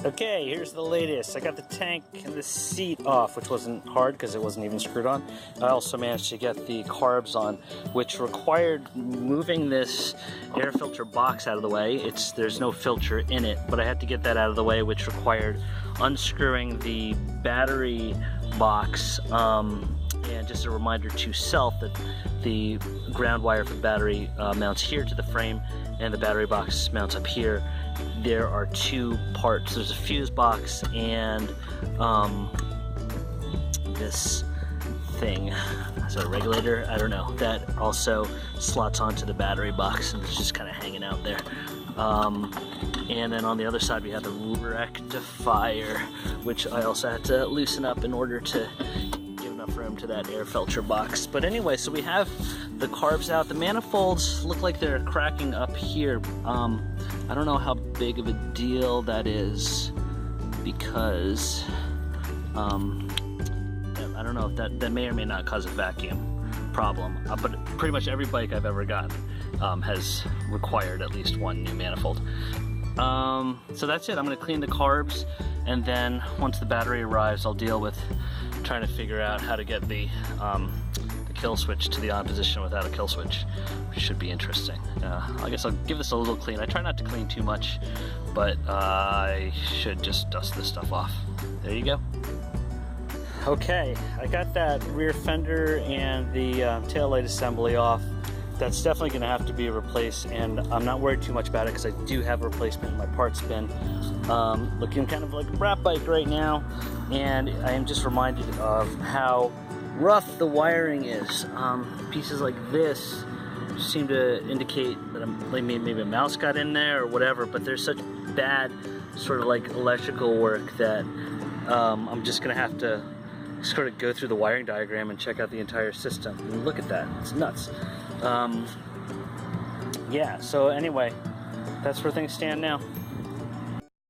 Okay, here's the latest. I got the tank and the seat off, which wasn't hard because it wasn't even screwed on. I also managed to get the carbs on, which required moving this air filter box out of the way. There's no filter in it, but I had to get that out of the way, which required unscrewing the battery box. And just a reminder to self that the ground wire for the battery mounts here to the frame, and the battery box mounts up here. There are two parts. There's a fuse box and this thing. Is that a regulator? I don't know. That also slots onto the battery box and it's just kind of hanging out there. And then on the other side we have the rectifier, which I also had to loosen up in order to give enough room to that air filter box. But anyway, so we have the carbs out. The manifolds look like they're cracking up here. I don't know how big of a deal that is because I don't know if that may or may not cause a vacuum problem. But pretty much every bike I've ever gotten has required at least one new manifold. So that's it. I'm going to clean the carbs, and then once the battery arrives, I'll deal with trying to figure out how to get the kill switch to the on position without a kill switch, which should be interesting. I guess I'll give this a little clean. I try not to clean too much, but I should just dust this stuff off. There you go. Okay, I got that rear fender and the taillight assembly off. That's definitely going to have to be replaced, and I'm not worried too much about it because I do have a replacement in my parts bin. Looking kind of like a brat bike right now, and I am just reminded of how rough the wiring is. Pieces like this seem to indicate that maybe a mouse got in there or whatever, but there's such bad sort of like electrical work that I'm just going to have to sort of go through the wiring diagram and check out the entire system. I mean, look at that, it's nuts. Yeah, so anyway, that's where things stand now.